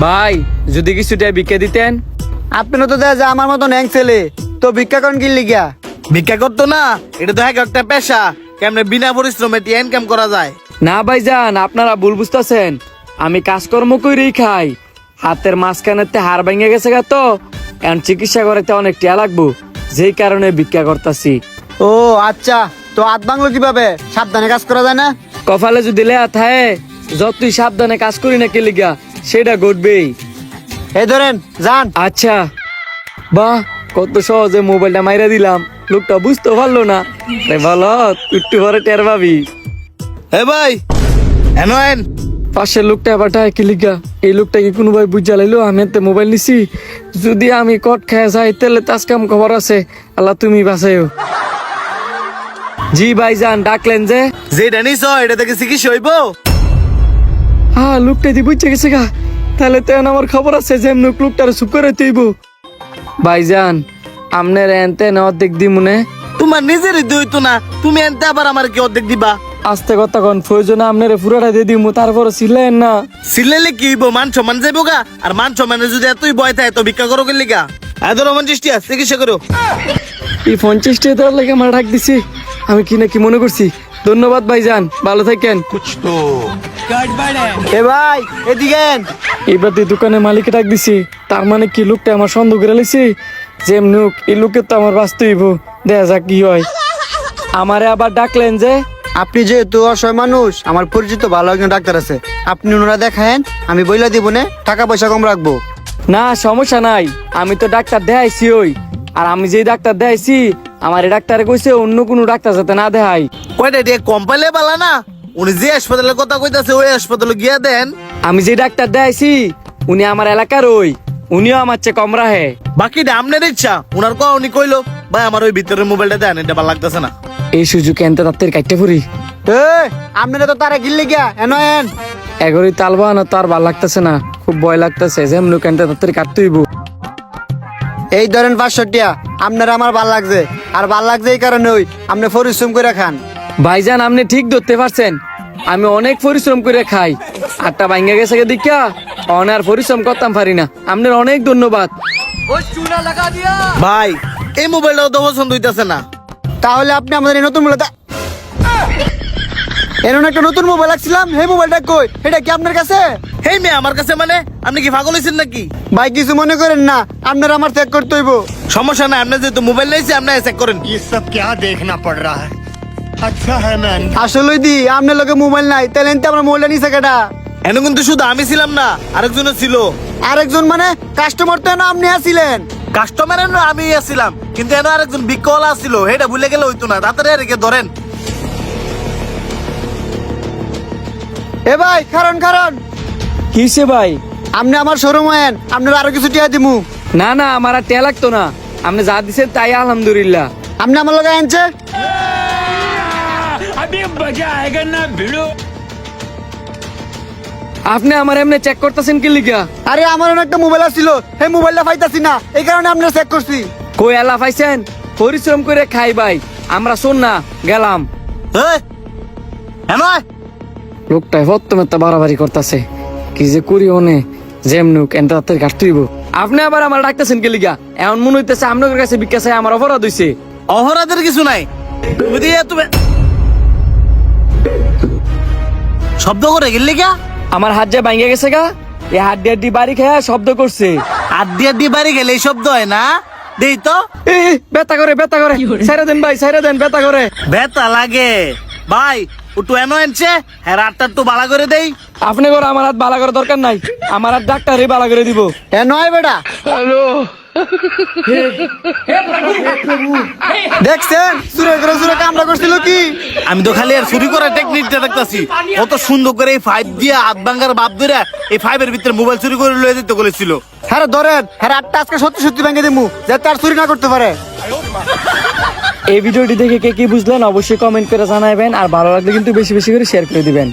ভাই যদি কিছুটা ভিক্ষা দিতেন। আপনারা তো দেখা যায় আমার মতো ন্যাং ছেলে, তো ভিক্ষা করেন কি লিগা? ভিক্ষা করতো না, এটা তো একটা পেশা। কেমনে বিনা পরিশ্রমে ইনকাম করা যায়? না ভাইজান, আপনারা ভুল বুঝতেছেন। আমি কাজকর্ম করেই খাই। হাতের মাঝখানেতে হাড় ভেঙে গেছে গা, তো এখন চিকিৎসা করাতে অনেক টিয়া লাগবো, যেই কারণে ভিক্ষা করতেছি। ও আচ্ছা, তো হাত ভাঙলো কিভাবে? সাবধানে কাজ করা যায় না? কপালে যদি লেয়া থাকে, যতই সাবধানে কাজ করি না কে লিগা, সেটা ঘটবেই। এই ধরেন যান। আচ্ছা, বাহ কত সহজে মোবাইলটা মাইরা দিলাম, লোকটা বুঝতে পারলো না। বলো একটু পরে টের পাবি। এ ভাই এন পাশের লোকটা আবার কি লিগা? এই লোকটা কি কোনো ভাই বুঝা লাইলো আমি এতে মোবাইল নিছি? যদি আমি কট খেয়ে যাই তাহলে তাজ কাম খবর আছে। আল্লাহ তুমি বাঁচাইও। জি ভাইজান, ডাকলেন যে? যেটা নিছ এটা থেকে চিকিৎসা হইব? হ্যাঁ, লোকটা দি বুঝছে গেছে গা। তাহলে তো এখন আমার খবর আছে যে এমন লোকটার চুপ করে তুইব। ভাইজান আমনের এনতে না অর্ধেক দি মনে। তোমার নিজেরই দইতো না, তুমি এনতে আবার আমার কি অর্ধেক দিবা? আস্তে কথা কন, প্রয়োজনে আপনারে পুরাটা দিয়ে দিমু, তারপরে ছিলেন না। সিলেলে কি হইব? মান সম্মান যাইবো গা। আর মান সম্মানে যদি এতই ভয় থাকে তো ভিক্ষা করো গেলি গা। এত রোমাঞ্চিষ্টি আছে, চিকিৎসা করো। এই 50 টাকা দেওয়ার লাগে আমার ডাক দিছি, আমি কি নাকি মনে করছি। ধন্যবাদ ভাইজান, ভালো থাকেন। এ ভাই এদিকে। এবার তুই দোকানের মালিকে ডাক দিছি, তার মানে কি লোকটা আমার সন্দেহ করে লাইছি যে নুক এই লোকের তো আমার বাঁচতে হইব। দেখা যাক কি হয়। আমারে আবার ডাকলেন যে? আপনি যেহেতু অসহায় মানুষ, আমার পরিচিত ভালো একজন ডাক্তার আছে, আপনি ওনারা দেখায়েন, আমি বইলা দিব না, টাকা পয়সা কম রাখবো। না সমস্যা নাই, আমি তো ডাক্তার দেখাইছি ওই। আর আমি যেই ডাক্তার দেখাইছি, আমার এই ডাক্তারে কইছে অন্য কোনো ডাক্তার যাতে না দেখাই। কয়টা দিয়ে কম পাইলে বালা না? উনি যে হাসপাতালের কথা কইতাছে ওই হাসপাতালে গিয়া দেন। আমি যে ডাক্তার দেখাইছি উনি আমার এলাকার ওই, উনিও আমার চেয়ে কম রাহে। বাকিটা আপনার ইচ্ছা। উনার ক উনি কইলো ভাই আমার ওই ভিতরের মোবাইলটা দেন, এটা ভালো লাগতেছে না। এই সুযোগ এনতে তাত্তের কাটতে পড়ি। আপনারা তো তারা গিল্লে গিয়া এন। এগরি তালবা না, তার ভাল লাগতেছে না, খুব ভয় লাগতেছে যে লোক এনতে তাত্তের কাটতে হইব। এই ধরেন 500 টাকা, আপনারা আমার ভাল লাগছে, আর ভাল লাগছে এই কারণে ওই আপনি পরিশ্রম করে খান। ভাইজান আপনি ঠিক ধরতে পারছেন, আমি অনেক পরিশ্রম করে খাই। আটটা ভাঙ্গা গেছে দেখা অনার পরিশ্রম করতাম পারি না। আপনার অনেক ধন্যবাদ। ভাই এই মোবাইলটাও তো পছন্দ হইতাছে না। তাহলে আপনি আমাদের এই নতুন মোবাইলটা এমন একটা নতুন মোবাইল রাখছিলাম, এই মোবাইলটা কই? এটা কি আপনার কাছে? হেই মেয়ে আমার কাছে মানে? আপনি কি পাগল হয়েছেন নাকি? ভাই কিছু মনে করেন না, আপনারা আমার চেক করতে হইব। সমস্যা নাই, আপনি যেহেতু মোবাইল নিয়েছি আপনি চেক করেন। ये सब क्या देखना पड़ रहा है? अच्छा है मैं আসলে দি আপনার লোকে মোবাইল নাই, তাহলে এনতে আমরা মোবাইলটা নিছে কেটা? এনে কিন্তু শুধু আমি ছিলাম না, আরেকজনও ছিল। আরেকজন মানে? কাস্টমার তো না আপনি আসছিলেন। কাস্টমার আমি ছিলাম, কিন্তু এনে আরেকজন বিকল আসছিল, এটা ভুলে গেলে হইতো না। তাড়াতাড়ি রেখে ধরেন। এ ভাই কারণ কিসে ভাই? আপনি আমার শোরুম আয়েন, আপনার আরো কিছু টিয়া দিমু। না না, আমার আর টেয়া লাগতো না, আপনি যা দিচ্ছেন তাই আলহামদুলিল্লাহ। আপনি আমার লোক আনছে। আপনি আমার এমনি চেক করতেছেন কি লিগা? আরে আমার একটা মোবাইল আসছিল, সেই মোবাইলটা পাইতাছি না, এই কারণে আপনার চেক করছি। কই এলা পাইছেন? পরিশ্রম করে খাই ভাই, আমরা শোন না গেলাম। লোকটাই প্রথমে তো বাড়াবাড়ি করতেছে, কি যে করি অনে যেমনুক এনটা তাদের কাটতেইব। আপনি আবার আমার ডাকতেছেন কি লিগা? এমন মনে হইতেছে আপনাদের কাছে ভিক্ষা চাই আমার অপরাধ হইছে। অপরাধের কিছু নাই। তুমি শব্দ করে গেলি গা? আমার হাত যা ভাঙ্গে গেছে গা, এই হাত দিয়ে বাড়ি খেয়া শব্দ করছে। আড্ডি বাড়ি গেলে এই শব্দ হয় না? দেই তো। ব্যথা করে ছাইরা দেন ভাই, ছাইরা দেন, ব্যথা করে। ব্যথা লাগে ভাই, একটু এনো এনছে হ্যাঁ, রাতটা একটু বালা করে দেই। আপনি করে আমার হাত বালা করার দরকার নাই, আমার হাত ডাক্তারই বালা করে দিব। এ নয় বেটা। দেখছেন সুরে কামড়া করছিল কি? আমি তো খালি আর চুরি করার টেকনিকটা দেখতাছি। কত সুন্দর করে এই 5 দিয়ে হাত ভাঙ্গার বাপ ধরে এই 5-এর ভিতরে মোবাইল চুরি করে লয়ে যেতে বলেছিল। হ্যাঁ ধরেন, হ্যাঁ আটটা আজকে সত্যি ভেঙে দিমু, যাতে আর চুরি না করতে পারে। এই ভিডিওটি দেখে কে কি বুঝলেন অবশ্যই কমেন্ট করে জানাবেন, আর ভালো লাগলে কিন্তু বেশি বেশি করে শেয়ার করে দিবেন।